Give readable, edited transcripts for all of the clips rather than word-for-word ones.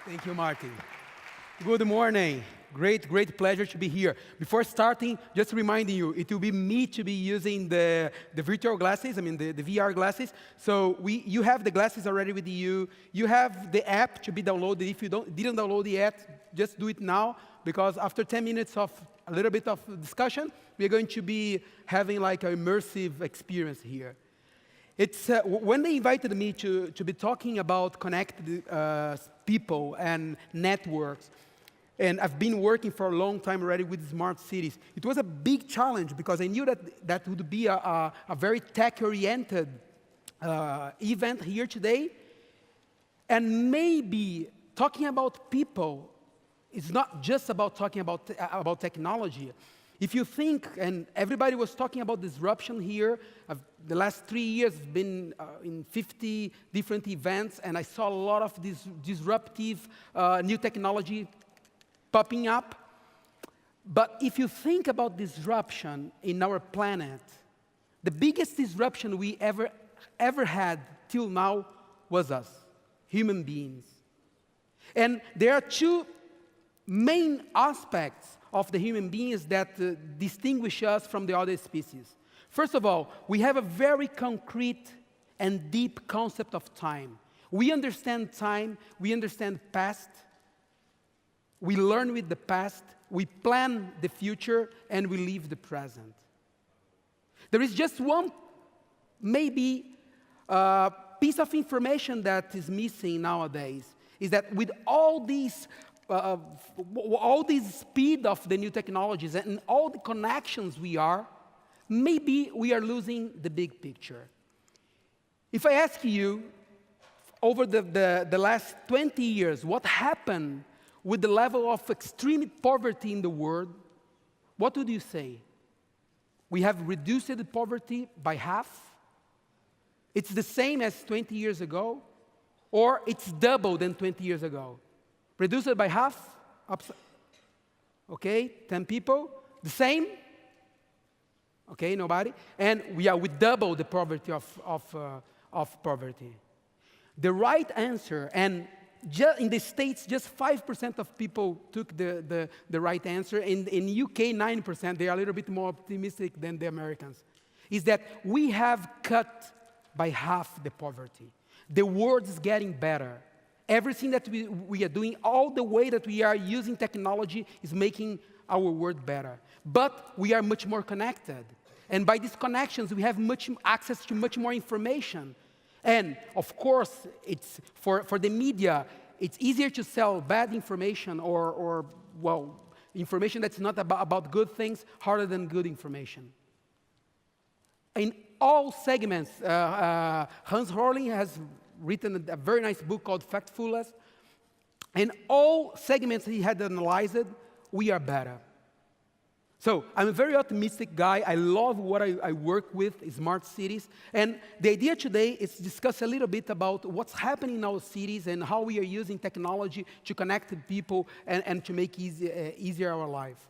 Thank you, Martin. Good morning. Great pleasure to be here. Before starting, just reminding you, it will be me to be using the virtual glasses, the VR glasses. So you have the glasses already with you. You have the app to be downloaded. If you didn't download the app, just do it now, because after 10 minutes of a little bit of discussion, we're going to be having like an immersive experience here. It's when they invited me to be talking about connected people and networks, and I've been working for a long time already with smart cities. It was a big challenge because I knew that would be a very tech-oriented event here today. And maybe talking about people is not just about talking about technology. If you think, and everybody was talking about disruption here, the last 3 years I've been in 50 different events, and I saw a lot of this disruptive new technology popping up. But if you think about disruption in our planet, the biggest disruption we ever had till now was us, human beings. And there are two main aspects of the human beings that distinguish us from the other species. First of all, we have a very concrete and deep concept of time. We understand time, we understand past, we learn with the past, we plan the future, and we live the present. There is just one, maybe, piece of information that is missing nowadays, is that with all this speed of the new technologies and all the connections maybe we are losing the big picture. If I ask you, over the last 20 years, what happened with the level of extreme poverty in the world, what would you say? We have reduced the poverty by half? It's the same as 20 years ago? Or it's double than 20 years ago? Reduce it by half? Okay, 10 people. The same? Okay, nobody. And we double the poverty of poverty. The right answer, and in the States, just 5% of people took the right answer. In UK, 9%, they are a little bit more optimistic than the Americans, is that we have cut by half the poverty. The world is getting better. Everything that we are doing, all the way that we are using technology is making our world better. But we are much more connected. And by these connections, we have access to much more information. And of course, it's for the media, it's easier to sell bad information or information that's not about good things, harder than good information. In all segments, Hans Rosling has written a very nice book called Factfulness. In all segments he had analyzed, we are better. So I'm a very optimistic guy. I love what I work with, smart cities. And the idea today is to discuss a little bit about what's happening in our cities and how we are using technology to connect people and to make easier our life.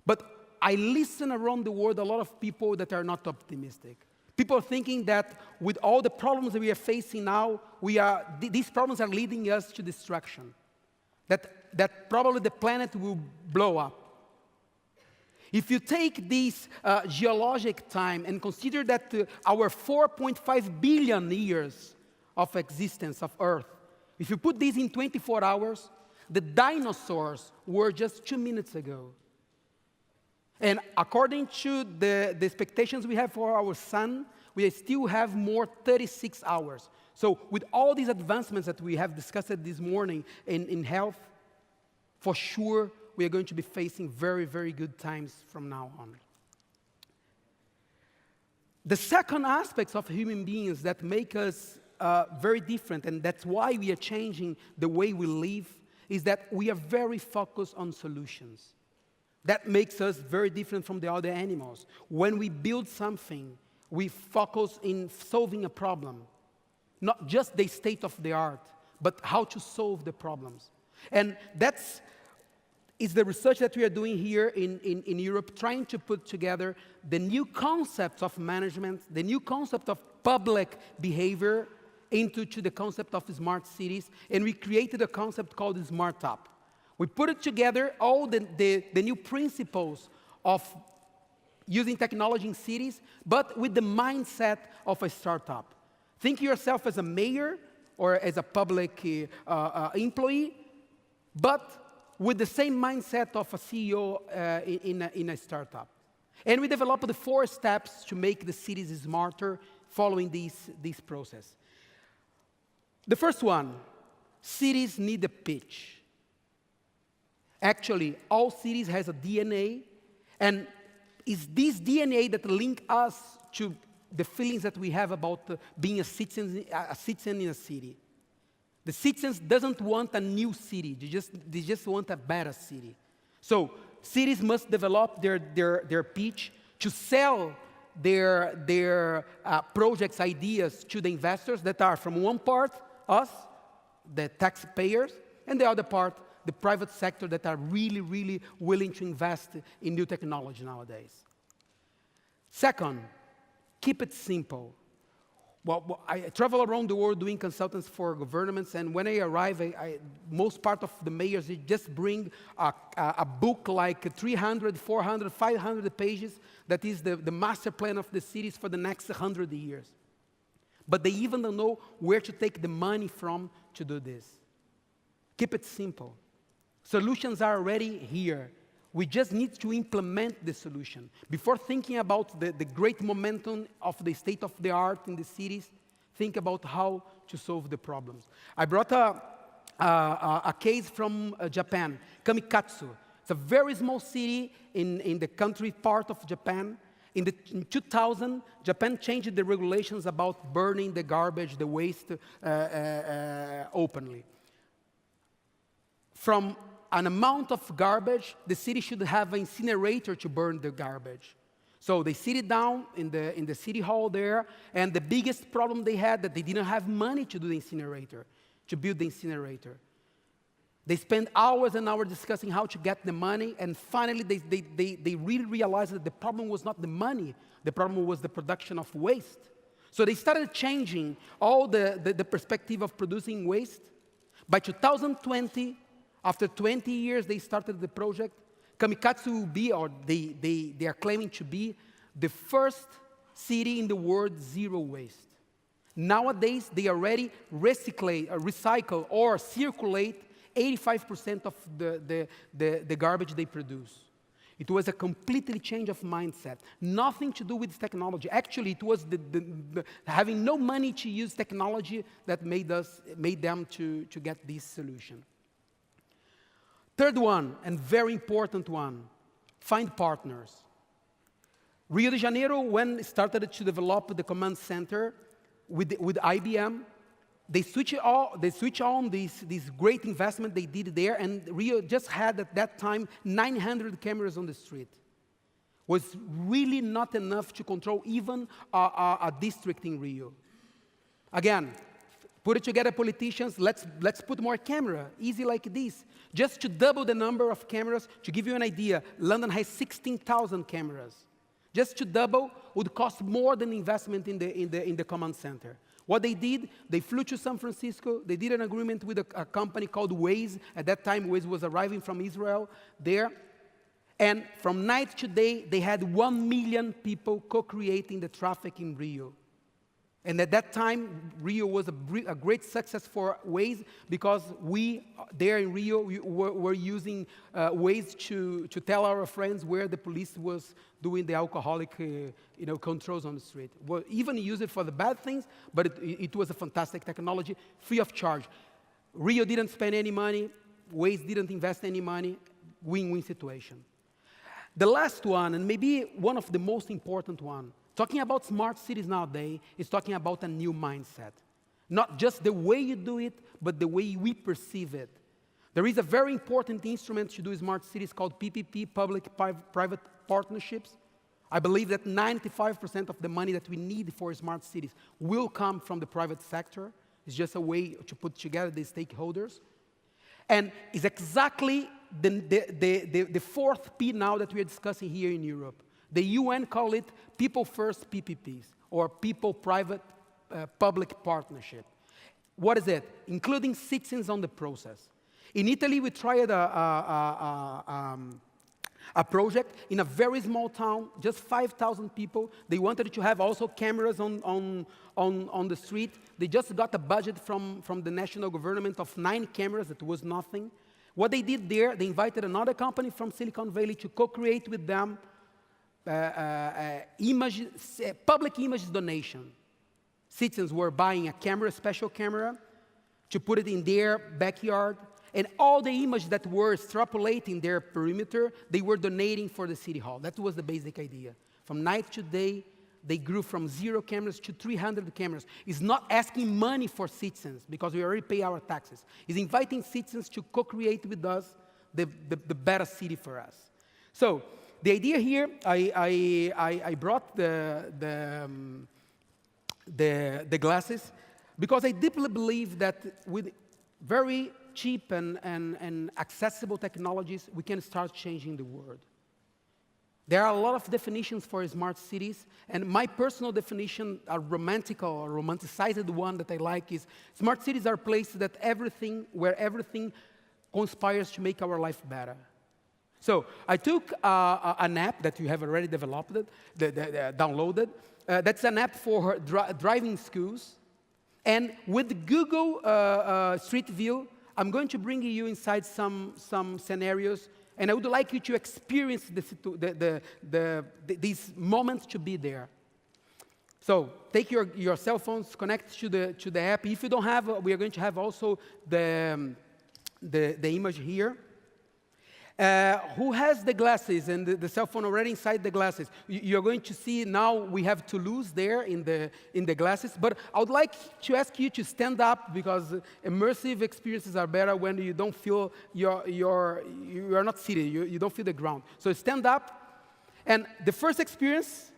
But I listen around the world a lot of people that are not optimistic. People are thinking that with all the problems that we are facing now, these problems are leading us to destruction. That probably the planet will blow up. If you take this geologic time and consider that our 4.5 billion years of existence of Earth, if you put this in 24 hours, the dinosaurs were just 2 minutes ago. And according to the expectations we have for our sun, we still have more 36 hours. So with all these advancements that we have discussed this morning in health, for sure we are going to be facing very, very good times from now on. The second aspect of human beings that make us very different, and that's why we are changing the way we live, is that we are very focused on solutions. That makes us very different from the other animals. When we build something, we focus in solving a problem. Not just the state of the art, but how to solve the problems. And that's the research that we are doing here in Europe, trying to put together the new concepts of management, the new concept of public behavior, into the concept of smart cities, and we created a concept called the Smart Up. We put it together, all the new principles of using technology in cities, but with the mindset of a startup. Think yourself as a mayor or as a public employee, but with the same mindset of a CEO in a startup. And we developed the 4 steps to make the cities smarter following this process. The first one, cities need a pitch. Actually, all cities has a DNA, and it's this DNA that links us to the feelings that we have about being a citizen in a city. The citizens doesn't want a new city, they just want a better city. So cities must develop their pitch to sell their projects, ideas to the investors that are from one part, us, the taxpayers, and the other part, the private sector that are really, really willing to invest in new technology nowadays. Second, keep it simple. Well, I travel around the world doing consultants for governments, and when I arrive, most part of the mayors, they just bring a book like 300, 400, 500 pages that is the master plan of the cities for the next 100 years. But they even don't know where to take the money from to do this. Keep it simple. Solutions are already here. We just need to implement the solution. Before thinking about the great momentum of the state of the art in the cities, think about how to solve the problems. I brought a case from Japan, Kamikatsu. It's a very small city in the country part of Japan. In 2000, Japan changed the regulations about burning the garbage, the waste openly. From an amount of garbage, the city should have an incinerator to burn the garbage. So they sit it down in the city hall there, and the biggest problem they had that they didn't have money to do the incinerator, to build the incinerator. They spent hours and hours discussing how to get the money, and finally they really realized that the problem was not the money, the problem was the production of waste. So they started changing all the perspective of producing waste. By 2020, after 20 years, they started the project. Kamikatsu will be, or they are claiming to be, the first city in the world zero waste. Nowadays, they already recycle or circulate 85% of the garbage they produce. It was a completely change of mindset. Nothing to do with technology. Actually, it was having no money to use technology that made them to get this solution. Third one, and very important one, find partners. Rio de Janeiro, when started to develop the command center with IBM, they switch on this great investment they did there, and Rio just had at that time 900 cameras on the street. Was really not enough to control even a district in Rio. Again, put it together, politicians, let's put more camera, easy like this. Just to double the number of cameras, to give you an idea, London has 16,000 cameras. Just to double would cost more than investment in the command center. What they did, they flew to San Francisco, they did an agreement with a company called Waze. At that time, Waze was arriving from Israel there. And from night to day, they had 1 million people co-creating the traffic in Rio. And at that time, Rio was a great success for Waze because we, there in Rio, were using Waze to tell our friends where the police was doing the alcoholic controls on the street. Well, even use it for the bad things, but it was a fantastic technology, free of charge. Rio didn't spend any money, Waze didn't invest any money, win-win situation. The last one, and maybe one of the most important one, talking about smart cities nowadays is talking about a new mindset. Not just the way you do it, but the way we perceive it. There is a very important instrument to do smart cities called PPP, public-private partnerships. I believe that 95% of the money that we need for smart cities will come from the private sector. It's just a way to put together the stakeholders. And it's exactly the fourth P now that we are discussing here in Europe. The UN call it people-first PPPs, or people-private public partnership. What is it? Including citizens on the process. In Italy, we tried a project in a very small town, just 5,000 people. They wanted to have also cameras on the street. They just got a budget from the national government of 9 cameras. It was nothing. What they did there, they invited another company from Silicon Valley to co-create with them public image donation. Citizens were buying a camera, a special camera, to put it in their backyard. And all the images that were extrapolating their perimeter, they were donating for the city hall. That was the basic idea. From night to day, they grew from 0 cameras to 300 cameras. It's not asking money for citizens, because we already pay our taxes. It's inviting citizens to co-create with us the better city for us. So the idea here, I brought the glasses, because I deeply believe that with very cheap and accessible technologies, we can start changing the world. There are a lot of definitions for smart cities, and my personal definition, a romantical or romanticized one that I like, is smart cities are places that where everything conspires to make our life better. So I took an app that you have already developed, downloaded. That's an app for driving schools. And with Google Street View, I'm going to bring you inside some scenarios, and I would like you to experience these moments to be there. So take your cell phones, connect to the app. If you don't have, we are going to have also the image here. Who has the glasses and the cell phone already inside the glasses? You're going to see now we have Toulouse there in the glasses. But I would like to ask you to stand up, because immersive experiences are better when you don't feel you are not seated. You don't feel the ground. So stand up. And the first experience,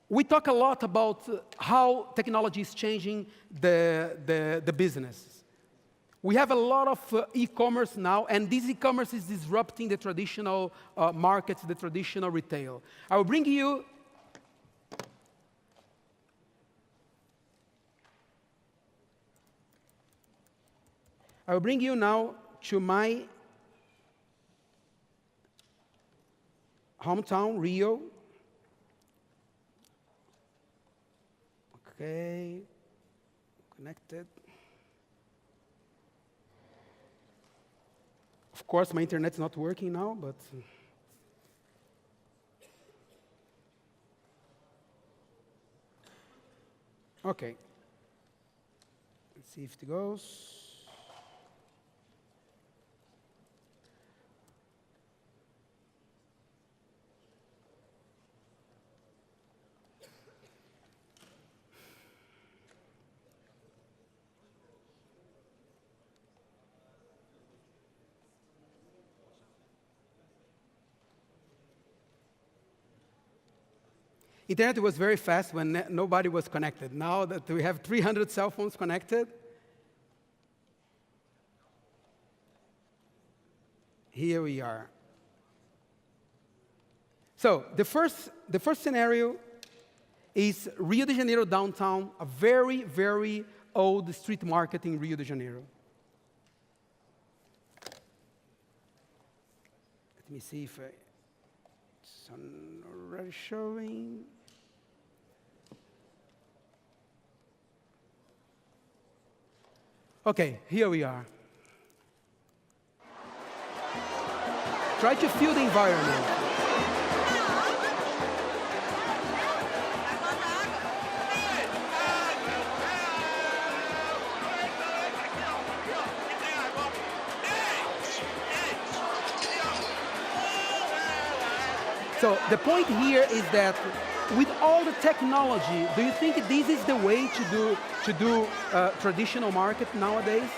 we talk a lot about how technology is changing the business. We have a lot of e-commerce now, and this e-commerce is disrupting the traditional markets, the traditional retail. I will bring you now to my hometown, Rio. Okay, connected. Of course, my internet's not working now, but okay. Let's see if it goes. Internet was very fast when nobody was connected. Now that we have 300 cell phones connected, here we are. So the first scenario is Rio de Janeiro downtown, a very, very old street market in Rio de Janeiro. Let me see if it's already showing. Okay, here we are. Try to feel the environment. So the point here is that with all the technology, do you think this is the way to do traditional market nowadays?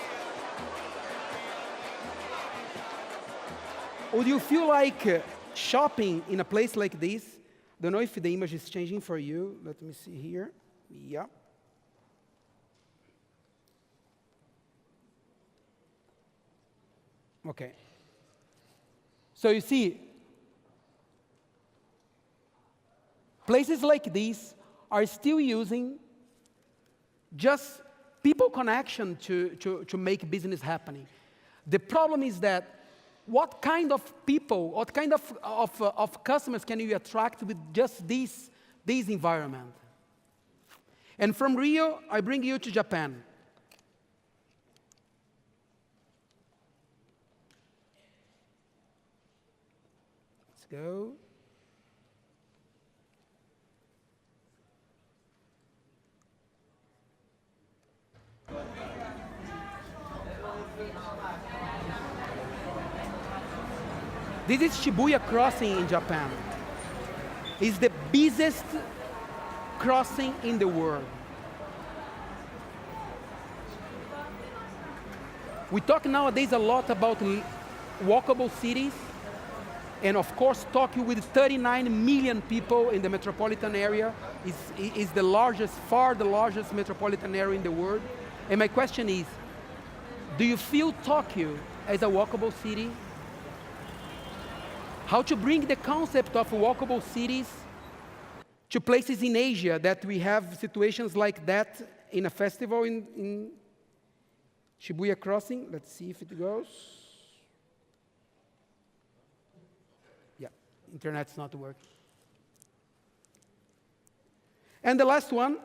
Would you feel like shopping in a place like this? Don't know if the image is changing for you. Let me see here. Yeah. Okay. So you see, places like these are still using just people connection to make business happening. The problem is that what kind of people, what kind of customers can you attract with just this environment? And from Rio, I bring you to Japan. Let's go. This is Shibuya Crossing in Japan. It's the busiest crossing in the world. We talk nowadays a lot about walkable cities, and of course Tokyo with 39 million people in the metropolitan area is the largest, far the largest metropolitan area in the world. And my question is, do you feel Tokyo as a walkable city? How to bring the concept of walkable cities to places in Asia that we have situations like that in a festival in Shibuya Crossing. Let's see if it goes. Yeah, internet's not working. And the last one,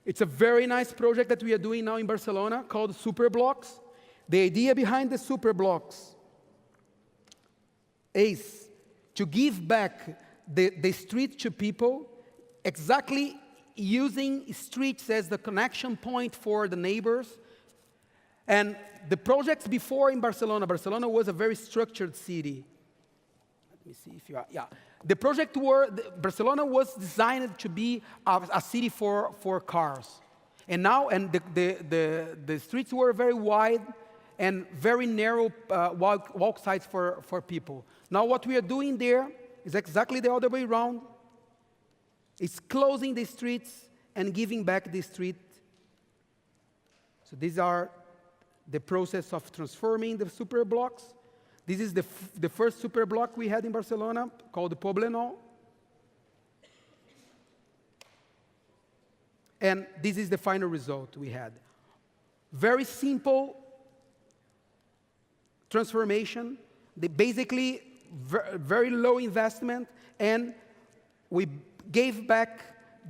it's a very nice project that we are doing now in Barcelona called Superblocks. The idea behind the Superblocks is to give back the street to people, exactly using streets as the connection point for the neighbors. And the projects before in Barcelona was a very structured city. Let me see if you are, yeah. The project Barcelona was designed to be a city for cars. And now, the streets were very wide and very narrow walk sides for people. Now what we are doing there is exactly the other way around. It's closing the streets and giving back the street. So these are the process of transforming the super blocks. This is the first super block we had in Barcelona called the Poblenou. And this is the final result we had. Very simple transformation. They basically very low investment, and we gave back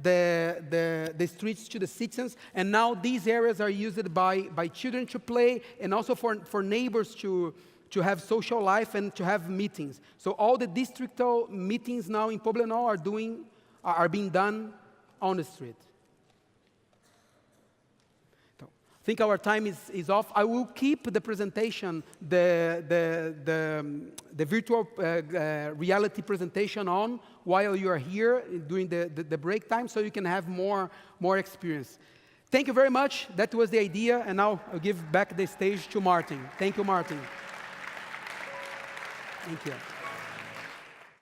the streets to the citizens, and now these areas are used by children to play, and also for neighbors to have social life and to have meetings. So all the districtal meetings now in Poblenou are being done on the street. I think our time is off. I will keep the presentation, the virtual reality presentation on while you are here during the break time, so you can have more experience. Thank you very much. That was the idea, and now I'll give back the stage to Martin. Thank you, Martin. Thank you.